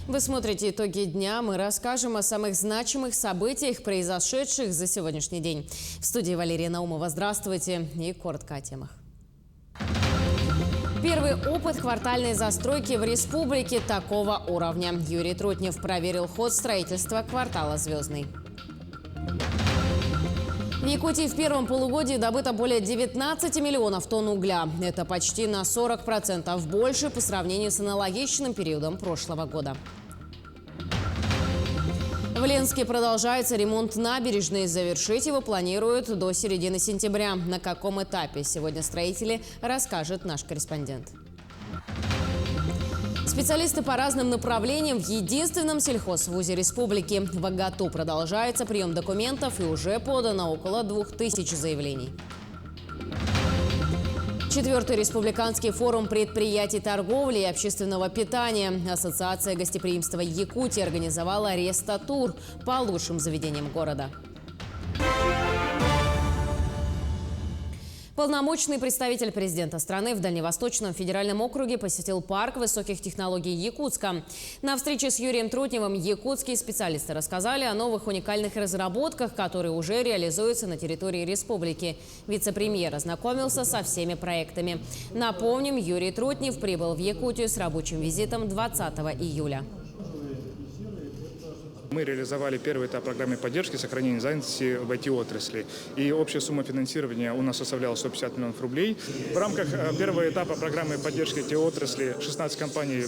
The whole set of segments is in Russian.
Вы смотрите итоги дня. Мы расскажем о самых значимых событиях, произошедших за сегодняшний день. В студии Валерия Наумова. Здравствуйте. И коротко о темах. Первый опыт квартальной застройки в республике такого уровня. Юрий Трутнев проверил ход строительства квартала «Звездный». В Якутии в первом полугодии добыто более 19 миллионов тонн угля. Это почти на 40% больше по сравнению с аналогичным периодом прошлого года. В Ленске продолжается ремонт набережной. Завершить его планируют до середины сентября. На каком этапе сегодня строители, расскажет наш корреспондент. Специалисты по разным направлениям в единственном сельхозвузе республики. В Агату продолжается прием документов и уже подано около 2000 заявлений. Четвертый республиканский форум предприятий торговли и общественного питания. Ассоциация гостеприимства Якутии организовала рестатур по лучшим заведениям города. Полномочный представитель президента страны в Дальневосточном федеральном округе посетил парк высоких технологий Якутска. На встрече с Юрием Трутневым якутские специалисты рассказали о новых уникальных разработках, которые уже реализуются на территории республики. Вице-премьер ознакомился со всеми проектами. Напомним, Юрий Трутнев прибыл в Якутию с рабочим визитом 20 июля. Мы реализовали первый этап программы поддержки сохранения занятости в IT-отрасли. И общая сумма финансирования у нас составляла 150 миллионов рублей. В рамках первого этапа программы поддержки IT-отрасли 16 компаний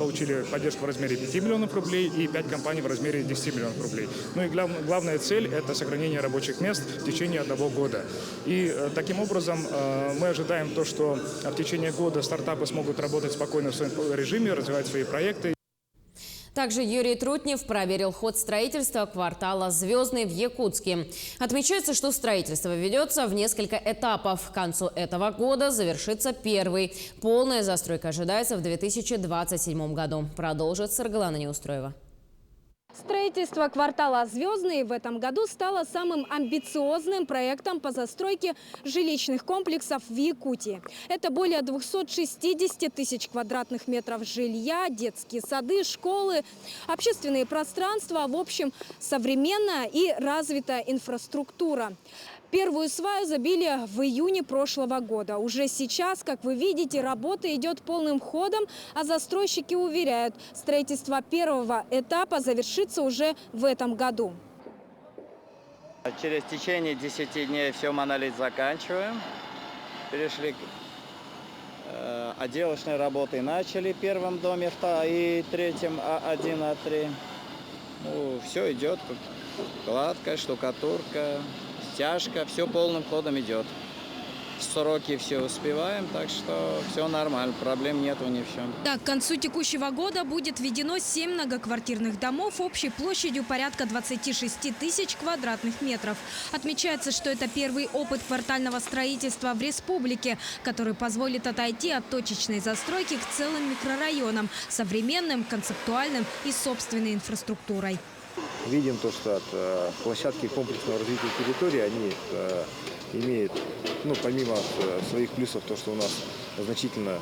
получили поддержку в размере 5 миллионов рублей и 5 компаний в размере 10 миллионов рублей. Ну и главная цель – это сохранение рабочих мест в течение 1 года. И таким образом мы ожидаем то, что в течение года стартапы смогут работать спокойно в своем режиме, развивать свои проекты. Также Юрий Трутнев проверил ход строительства квартала «Звездный» в Якутске. Отмечается, что строительство ведется в несколько этапов. К концу этого года завершится первый. Полная застройка ожидается в 2027 году. Продолжит Саргалана Неустроева. Строительство квартала «Звездный» в этом году стало самым амбициозным проектом по застройке жилищных комплексов в Якутии. Это более 260 тысяч квадратных метров жилья, детские сады, школы, общественные пространства. В общем, современная и развитая инфраструктура. Первую сваю забили в июне прошлого года. Уже сейчас, как вы видите, работа идет полным ходом, а застройщики уверяют, строительство первого этапа завершится уже в этом году. Через течение 10 дней все монолит заканчиваем. Перешли к отделочной работы. Начали в первом доме и третьем А1, А3. Все идет, кладка, штукатурка. Стяжка, все полным ходом идет. В сроки все успеваем, так что все нормально, проблем нету ни в чем. Так, к концу текущего года будет введено 7 многоквартирных домов общей площадью порядка 26 тысяч квадратных метров. Отмечается, что это первый опыт квартального строительства в республике, который позволит отойти от точечной застройки к целым микрорайонам, современным, концептуальным и собственной инфраструктурой. Видим то, что от площадки комплексного развития территории они имеют, помимо своих плюсов, то, что у нас значительно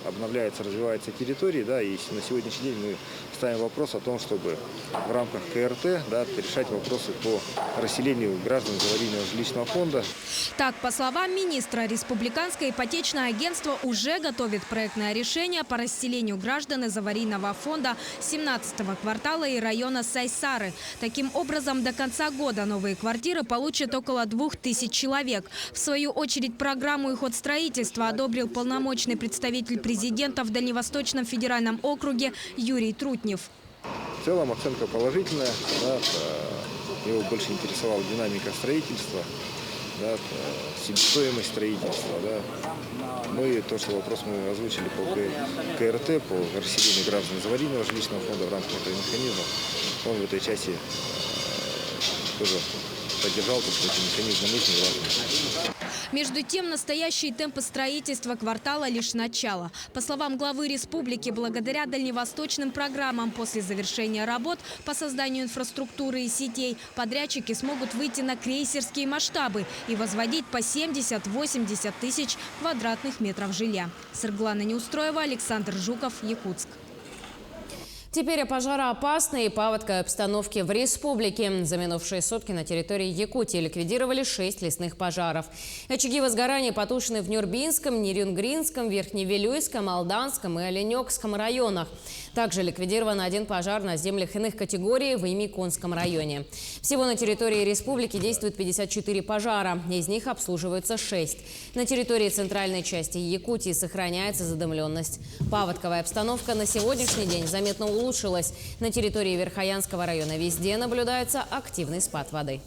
обновляется, развивается территория, да, и на сегодняшний день мы ставим вопрос о том, чтобы в рамках КРТ, да, решать вопросы по расселению граждан из аварийного жилищного фонда. Так, по словам министра, Республиканское ипотечное агентство уже готовит проектное решение по расселению граждан из аварийного фонда 17-го квартала и района Сайсары. Таким образом, до конца года новые квартиры получат около 2000 человек. В свою очередь, программу и ход строительства одобрил полномочный представитель президента в Дальневосточном федеральном округе Юрий Трутнев. В целом оценка положительная. Да, его больше интересовала динамика строительства, да, себестоимость строительства. Да. Ну и то, что вопрос мы озвучили по КРТ, по расселению граждан из аварийного жилищного фонда в рамках этого механизма, он в этой части тоже поддержал, потому что эти механизмы нужны и важны. Между тем, настоящие темпы строительства квартала лишь начало. По словам главы республики, благодаря дальневосточным программам после завершения работ по созданию инфраструктуры и сетей подрядчики смогут выйти на крейсерские масштабы и возводить по 70-80 тысяч квадратных метров жилья. Саргалана Неустроева, Александр Жуков, Якутск. Теперь о пожароопасной и паводковой обстановке в республике. За минувшие сутки на территории Якутии ликвидировали 6 лесных пожаров. Очаги возгорания потушены в Нюрбинском, Нерюнгринском, Верхневилюйском, Алданском и Оленёкском районах. Также ликвидирован 1 пожар на землях иных категорий в Имиконском районе. Всего на территории республики действует 54 пожара. Из них обслуживаются 6. На территории центральной части Якутии сохраняется задымленность. Паводковая обстановка на сегодняшний день заметно улучшилась. На территории Верхоянского района везде наблюдается активный спад воды.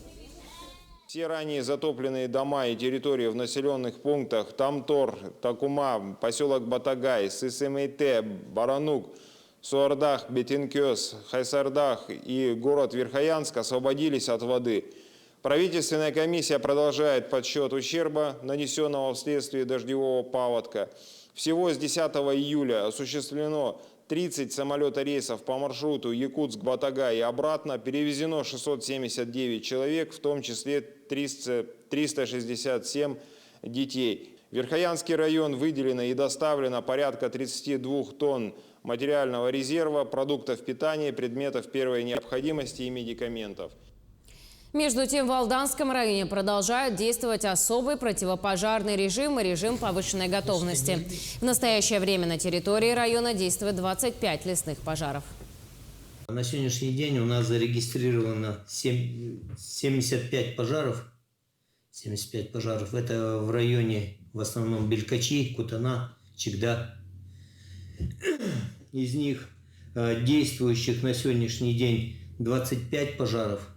Все ранее затопленные дома и территории в населенных пунктах Тамтор, Такума, поселок Батагай, Сысымейте, Баранук, Суардах, Бетинкёс, Хайсардах и город Верхоянск освободились от воды. Правительственная комиссия продолжает подсчет ущерба, нанесенного вследствие дождевого паводка. Всего с 10 июля осуществлено 30 самолета-рейсов по маршруту Якутск-Батагай и обратно, перевезено 679 человек, в том числе 367 детей. В Верхоянский район выделено и доставлено порядка 32 тонн материального резерва, продуктов питания, предметов первой необходимости и медикаментов. Между тем, в Алданском районе продолжают действовать особый противопожарный режим и режим повышенной готовности. В настоящее время на территории района действует 25 лесных пожаров. На сегодняшний день у нас зарегистрировано 75 пожаров. 75 пожаров. Это в районе в основном Белькачи, Кутана, Чигда. Из них действующих на сегодняшний день 25 пожаров.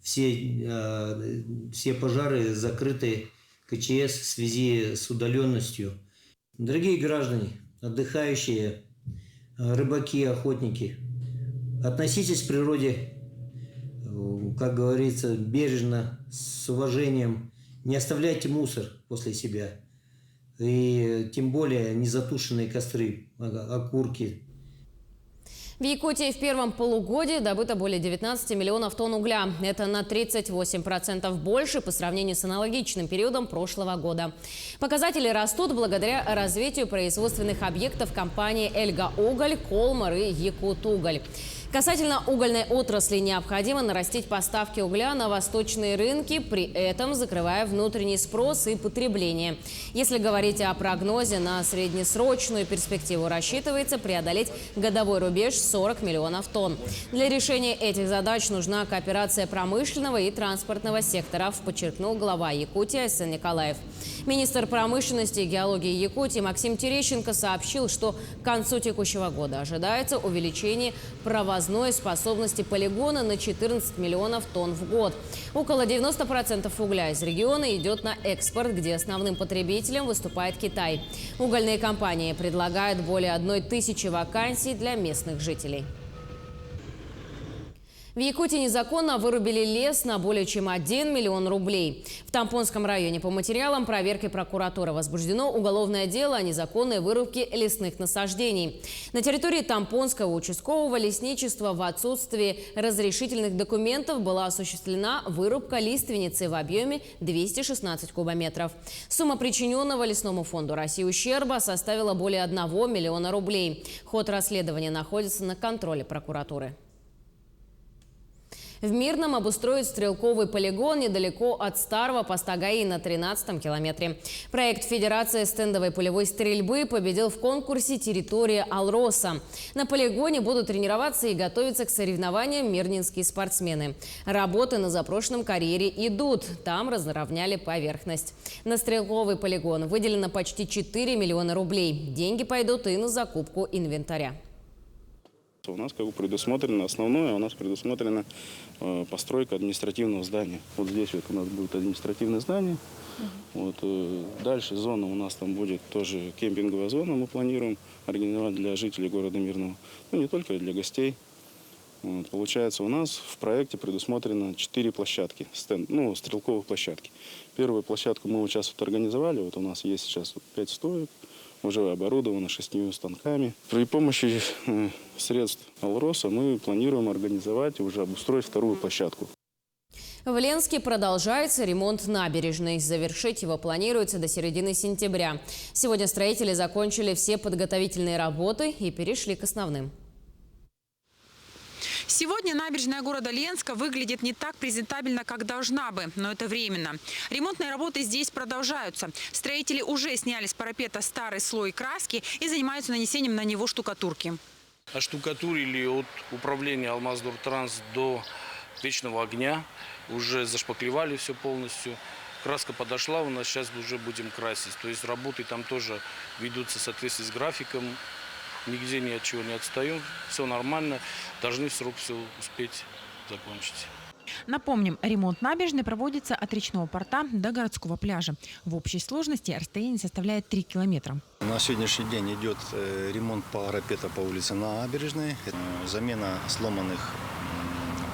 Все пожары закрыты КЧС в связи с удаленностью. Дорогие граждане, отдыхающие, рыбаки, охотники, относитесь к природе, как говорится, бережно, с уважением. Не оставляйте мусор после себя. И тем более незатушенные костры, окурки. В Якутии в первом полугодии добыто более 19 миллионов тонн угля. Это на 38% больше по сравнению с аналогичным периодом прошлого года. Показатели растут благодаря развитию производственных объектов компании «Эльга-Уголь», «Колмар» и «Якутуголь». Касательно угольной отрасли необходимо нарастить поставки угля на восточные рынки, при этом закрывая внутренний спрос и потребление. Если говорить о прогнозе на среднесрочную перспективу, рассчитывается преодолеть годовой рубеж 40 миллионов тонн. Для решения этих задач нужна кооперация промышленного и транспортного секторов, подчеркнул глава Якутии Айсен Николаев. Министр промышленности и геологии Якутии Максим Терещенко сообщил, что к концу текущего года ожидается увеличение провозной способности полигона на 14 миллионов тонн в год. Около 90% угля из региона идет на экспорт, где основным потребителем выступает Китай. Угольные компании предлагают более 1000 вакансий для местных жителей. В Якутии незаконно вырубили лес на более чем 1 миллион рублей. В Тампонском районе по материалам проверки прокуратуры возбуждено уголовное дело о незаконной вырубке лесных насаждений. На территории Тампонского участкового лесничества в отсутствии разрешительных документов была осуществлена вырубка лиственницы в объеме 216 кубометров. Сумма причиненного лесному фонду России ущерба составила более 1 миллиона рублей. Ход расследования находится на контроле прокуратуры. В Мирном обустроят стрелковый полигон недалеко от старого поста ГАИ на 13-м километре. Проект Федерации стендовой полевой стрельбы победил в конкурсе «Территория Алроса». На полигоне будут тренироваться и готовиться к соревнованиям мирнинские спортсмены. Работы на запрошенном карьере идут. Там разровняли поверхность. На стрелковый полигон выделено почти 4 миллиона рублей. Деньги пойдут и на закупку инвентаря. У нас предусмотрено основное, у нас предусмотрена постройка административного здания. Вот здесь вот у нас будет административное здание. Вот, дальше зона у нас там будет тоже кемпинговая зона, мы планируем организовать для жителей города Мирного. Ну не только для гостей. Вот, получается, у нас в проекте предусмотрено 4 площадки, стрелковых площадки. Первую площадку мы вот сейчас вот организовали, вот у нас есть сейчас 5 стоек. Уже оборудовано 6 станками. При помощи средств Алроса мы планируем организовать и уже обустроить вторую площадку. В Ленске продолжается ремонт набережной. Завершить его планируется до середины сентября. Сегодня строители закончили все подготовительные работы и перешли к основным. Сегодня набережная города Ленска выглядит не так презентабельно, как должна бы, но это временно. Ремонтные работы здесь продолжаются. Строители уже сняли с парапета старый слой краски и занимаются нанесением на него штукатурки. Оштукатурили от управления Алмаздортранс до Вечного огня. Уже зашпаклевали все полностью. Краска подошла, у нас сейчас уже будем красить. То есть работы там тоже ведутся в соответствии с графиком. Нигде ни от чего не отстаем. Все нормально. Должны в срок все успеть закончить. Напомним, ремонт набережной проводится от речного порта до городского пляжа. В общей сложности расстояние составляет 3 километра. На сегодняшний день идет ремонт парапета по улице Набережной, замена сломанных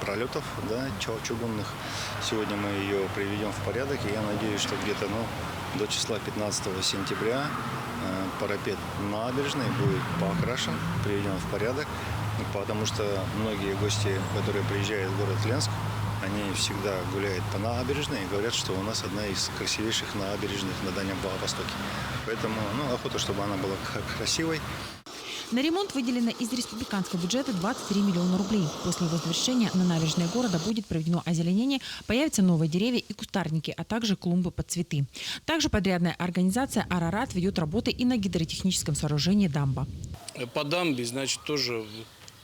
пролетов, да, чугунных. Сегодня мы ее приведем в порядок, и я надеюсь, что где-то до числа 15 сентября парапет набережной будет покрашен, приведен в порядок, потому что многие гости, которые приезжают в город Ленск, они всегда гуляют по набережной и говорят, что у нас одна из красивейших набережных на Дальнем Востоке. Поэтому охота, чтобы она была красивой. На ремонт выделено из республиканского бюджета 23 миллиона рублей. После его завершения на набережной города будет проведено озеленение, появятся новые деревья и кустарники, а также клумбы под цветы. Также подрядная организация «Арарат» ведет работы и на гидротехническом сооружении дамба. По дамбе, значит, тоже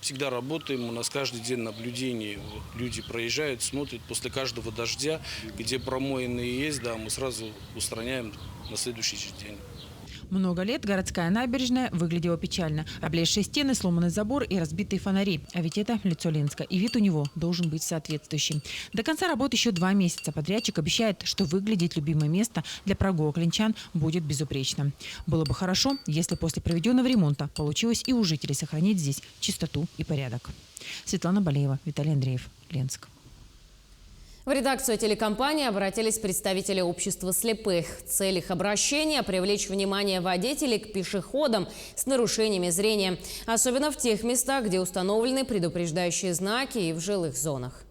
всегда работаем. У нас каждый день наблюдение. Люди проезжают, смотрят после каждого дождя, где промоенные есть, да, мы сразу устраняем на следующий же день. Много лет городская набережная выглядела печально. Облезшие стены, сломанный забор и разбитые фонари. А ведь это лицо Ленска, и вид у него должен быть соответствующим. До конца работы еще 2 месяца. Подрядчик обещает, что выглядеть любимое место для прогулок ленчан будет безупречно. Было бы хорошо, если после проведенного ремонта получилось и у жителей сохранить здесь чистоту и порядок. Светлана Балеева, Виталий Андреев, Ленск. В редакцию телекомпании обратились представители общества слепых. Цель их обращения – привлечь внимание водителей к пешеходам с нарушениями зрения. Особенно в тех местах, где установлены предупреждающие знаки и в жилых зонах.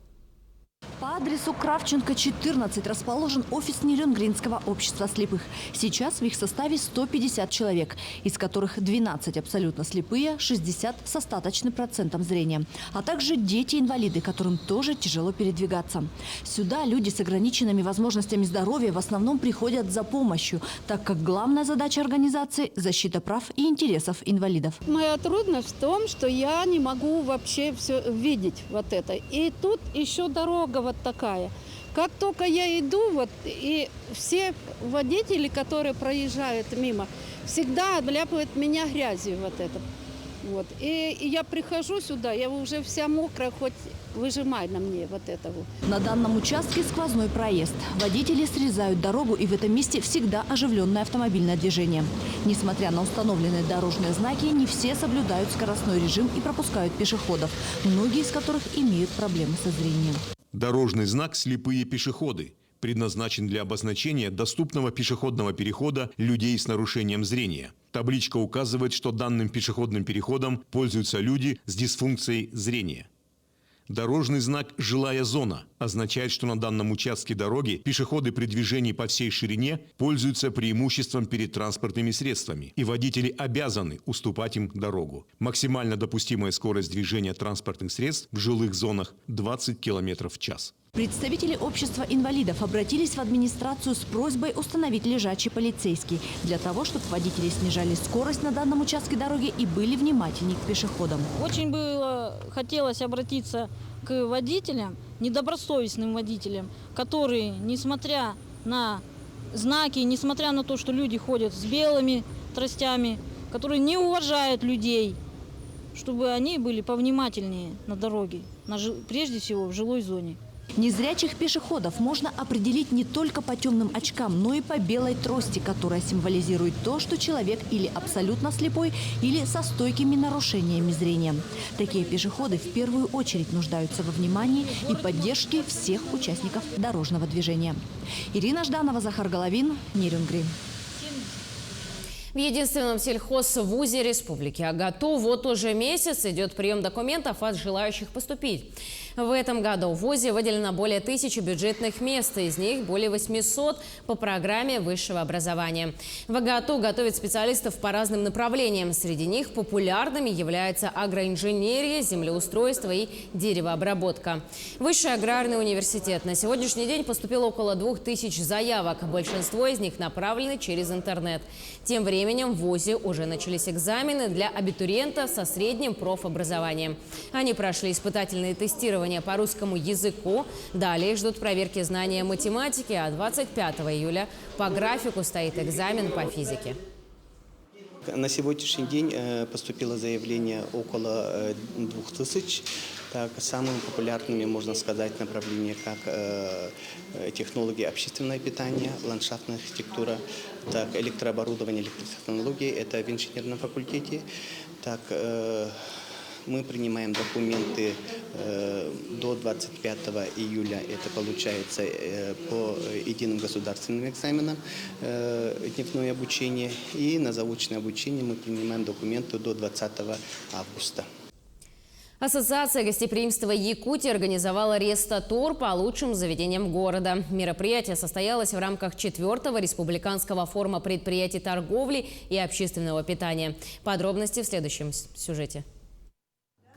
По адресу Кравченко, 14 расположен офис Нерюнгринского общества слепых. Сейчас в их составе 150 человек, из которых 12 абсолютно слепые, 60 с остаточным процентом зрения, а также дети-инвалиды, которым тоже тяжело передвигаться. Сюда люди с ограниченными возможностями здоровья в основном приходят за помощью, так как главная задача организации – защита прав и интересов инвалидов. Моя трудность в том, что я не могу вообще все видеть вот это. И тут еще дорога вот такая. Как только я иду, и все водители, которые проезжают мимо, всегда обляпывают меня грязью вот это. И я прихожу сюда, я уже вся мокрая, хоть выжимай на мне вот это вот. На данном участке сквозной проезд. Водители срезают дорогу, и в этом месте всегда оживленное автомобильное движение. Несмотря на установленные дорожные знаки, не все соблюдают скоростной режим и пропускают пешеходов, многие из которых имеют проблемы со зрением. Дорожный знак «Слепые пешеходы» предназначен для обозначения доступного пешеходного перехода людей с нарушением зрения. Табличка указывает, что данным пешеходным переходом пользуются люди с дисфункцией зрения. Дорожный знак «Жилая зона» означает, что на данном участке дороги пешеходы при движении по всей ширине пользуются преимуществом перед транспортными средствами, и водители обязаны уступать им дорогу. Максимально допустимая скорость движения транспортных средств в жилых зонах – 20 км в час. Представители общества инвалидов обратились в администрацию с просьбой установить лежачий полицейский для того, чтобы водители снижали скорость на данном участке дороги и были внимательнее к пешеходам. Очень бы хотелось обратиться к водителям, недобросовестным водителям, которые, несмотря на знаки, несмотря на то, что люди ходят с белыми тростями, которые не уважают людей, чтобы они были повнимательнее на дороге, прежде всего в жилой зоне. Незрячих пешеходов можно определить не только по темным очкам, но и по белой трости, которая символизирует то, что человек или абсолютно слепой, или со стойкими нарушениями зрения. Такие пешеходы в первую очередь нуждаются во внимании и поддержке всех участников дорожного движения. Ирина Жданова, Захар Головин, Нерюнгри. В единственном сельхозвузе республики АГАТУ вот уже месяц идет прием документов от желающих поступить. В этом году в вузе выделено более 1000 бюджетных мест, из них более 800 по программе высшего образования. В АГАТУ готовят специалистов по разным направлениям. Среди них популярными являются агроинженерия, землеустройство и деревообработка. Высший аграрный университет. На сегодняшний день поступило около 2000 заявок. Большинство из них направлены через интернет. Тем временем в вузе уже начались экзамены для абитуриентов со средним профобразованием. Они прошли испытательные тестирования по русскому языку. Далее ждут проверки знания математики, а 25 июля по графику стоит экзамен по физике. На сегодняшний день поступило заявление около 2000. Так, самыми популярными, можно сказать, направления, как технологии общественного питания, ландшафтная архитектура, так, электрооборудование, электротехнологии, это в инженерном факультете. Так, мы принимаем документы до 25 июля, это получается по единым государственным экзаменам, дневное обучение, и на заочное обучение мы принимаем документы до 20 августа. Ассоциация гостеприимства Якутии организовала рестатур по лучшим заведениям города. Мероприятие состоялось в рамках 4-го республиканского форума предприятий торговли и общественного питания. Подробности в следующем сюжете.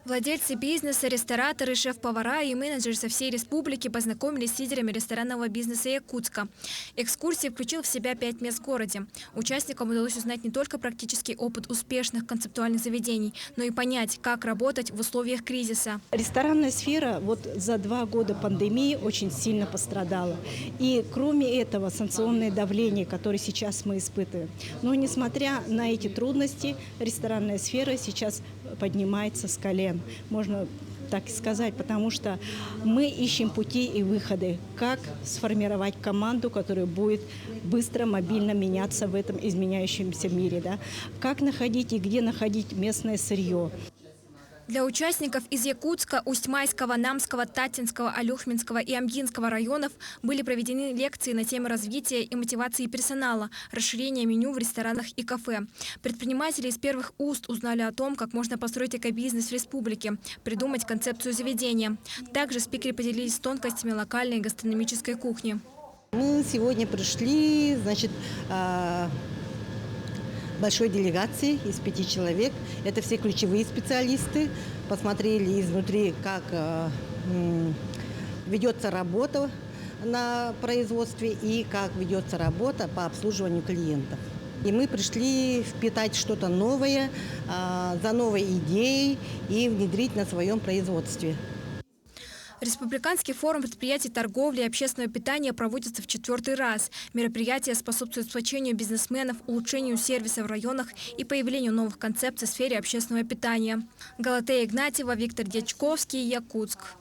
Владельцы бизнеса, рестораторы, шеф-повара и менеджеры со всей республики познакомились с лидерами ресторанного бизнеса Якутска. Экскурсия включила в себя 5 мест в городе. Участникам удалось узнать не только практический опыт успешных концептуальных заведений, но и понять, как работать в условиях кризиса. Ресторанная сфера вот за 2 года пандемии очень сильно пострадала. И кроме этого санкционное давление, которое сейчас мы испытываем. Но несмотря на эти трудности, ресторанная сфера сейчас поднимается с колен. Можно так сказать, потому что мы ищем пути и выходы, как сформировать команду, которая будет быстро, мобильно меняться в этом изменяющемся мире, да? Как находить и где находить местное сырье. Для участников из Якутска, Усть-Майского, Намского, Татинского, Алюхминского и Амгинского районов были проведены лекции на темы развития и мотивации персонала, расширения меню в ресторанах и кафе. Предприниматели из первых уст узнали о том, как можно построить экобизнес в республике, придумать концепцию заведения. Также спикеры поделились тонкостями локальной гастрономической кухни. Мы сегодня пришли, значит, большой делегации из 5 человек. Это все ключевые специалисты. Посмотрели изнутри, как ведется работа на производстве и как ведется работа по обслуживанию клиентов. И мы пришли впитать что-то новое, за новой идеей и внедрить на своем производстве. Республиканский форум предприятий торговли и общественного питания проводится в 4-й раз. Мероприятие способствует сплочению бизнесменов, улучшению сервиса в районах и появлению новых концепций в сфере общественного питания. Галатея Игнатьева, Виктор Дьячковский, Якутск.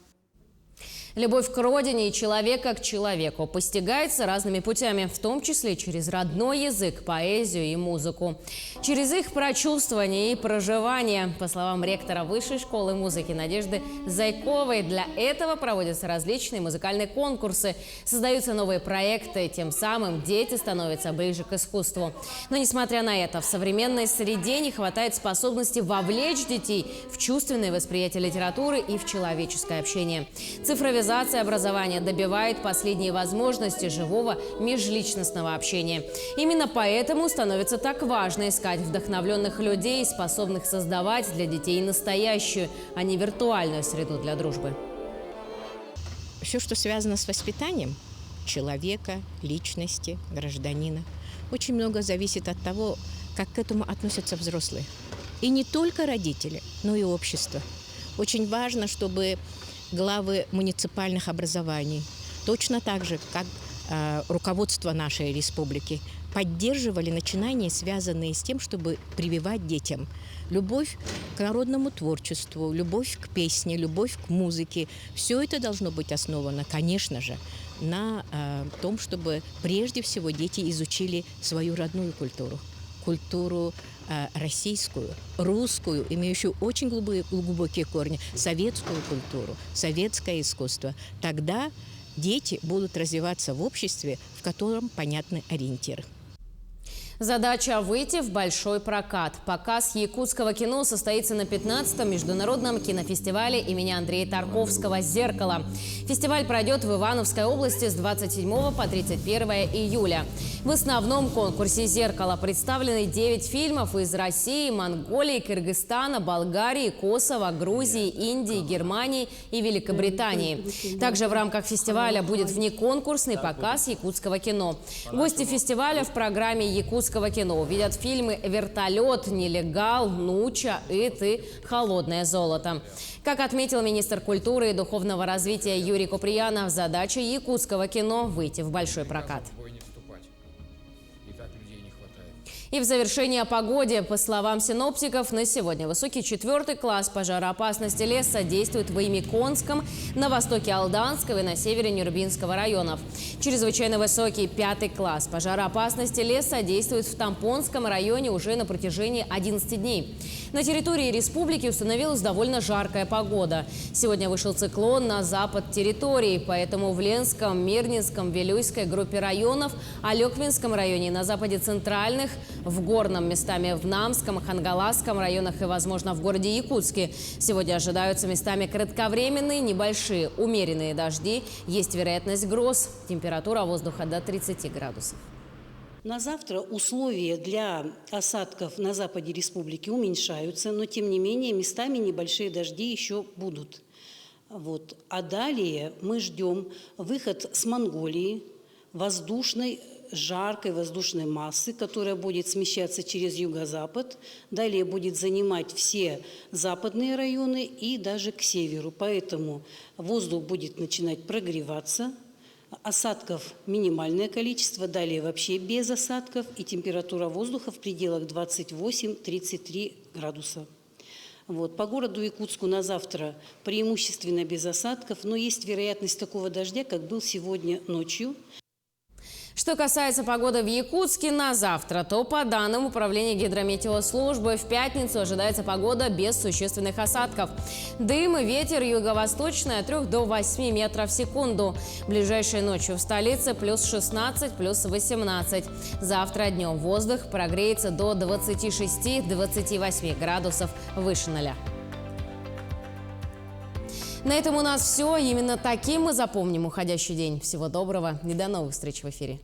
Любовь к родине и человека к человеку постигается разными путями, в том числе через родной язык, поэзию и музыку. Через их прочувствование и проживание. По словам ректора Высшей школы музыки Надежды Зайковой, для этого проводятся различные музыкальные конкурсы, создаются новые проекты, тем самым дети становятся ближе к искусству. Но несмотря на это, в современной среде не хватает способности вовлечь детей в чувственное восприятие литературы и в человеческое общение. Цифровизация образования добивает последние возможности живого межличностного общения. Именно поэтому становится так важно искать вдохновленных людей, способных создавать для детей настоящую, а не виртуальную среду для дружбы. Все, что связано с воспитанием человека, личности, гражданина, очень много зависит от того, как к этому относятся взрослые. И не только родители, но и общество. Очень важно, чтобы главы муниципальных образований, точно так же, как руководство нашей республики, поддерживали начинания, связанные с тем, чтобы прививать детям любовь к народному творчеству, любовь к песне, любовь к музыке. Все это должно быть основано, конечно же, на том, чтобы прежде всего дети изучили свою родную культуру. Культуру российскую, русскую, имеющую очень глубокие корни, советскую культуру, советское искусство. Тогда дети будут развиваться в обществе, в котором понятны ориентиры. Задача – выйти в большой прокат. Показ якутского кино состоится на 15-м международном кинофестивале имени Андрея Тарковского «Зеркало». Фестиваль пройдет в Ивановской области с 27 по 31 июля. В основном конкурсе «Зеркало» представлены 9 фильмов из России, Монголии, Кыргызстана, Болгарии, Косово, Грузии, Индии, Германии и Великобритании. Также в рамках фестиваля будет внеконкурсный показ якутского кино. Гости фестиваля в программе якутского кино увидят фильмы «Вертолет», «Нелегал», «Нуча», «Ит» и «Холодное золото». Как отметил министр культуры и духовного развития Юрий Куприянов, задача якутского кино – выйти в большой прокат. И в завершение о погоде. По словам синоптиков, на сегодня высокий 4 класс пожароопасности леса действует в Имиконском, на востоке Алданского и на севере Нюрбинского районов. Чрезвычайно высокий 5 класс пожароопасности леса действует в Тампонском районе уже на протяжении 11 дней. На территории республики установилась довольно жаркая погода. Сегодня вышел циклон на запад территории, поэтому в Ленском, Мирнинском, Вилюйской группе районов, Алекминском районе на западе центральных, в Горном местами в Намском, Хангаласском районах и, возможно, в городе Якутске. Сегодня ожидаются местами кратковременные, небольшие, умеренные дожди. Есть вероятность гроз. Температура воздуха до 30 градусов. На завтра условия для осадков на западе республики уменьшаются, но тем не менее местами небольшие дожди еще будут. А далее мы ждем выход с Монголии воздушной, жаркой воздушной массы, которая будет смещаться через юго-запад, далее будет занимать все западные районы и даже к северу. Поэтому воздух будет начинать прогреваться, осадков минимальное количество, далее вообще без осадков, и температура воздуха в пределах 28-33 градуса. По городу Якутску на завтра преимущественно без осадков, но есть вероятность такого дождя, как был сегодня ночью. Что касается погоды в Якутске на завтра, то по данным Управления гидрометеослужбы в пятницу ожидается погода без существенных осадков. Дым и ветер юго-восточный от 3 до 8 метров в секунду. Ближайшей ночью в столице плюс 16, плюс 18. Завтра днем воздух прогреется до 26-28 градусов выше 0. На этом у нас все. Именно таким мы запомним уходящий день. Всего доброго и до новых встреч в эфире.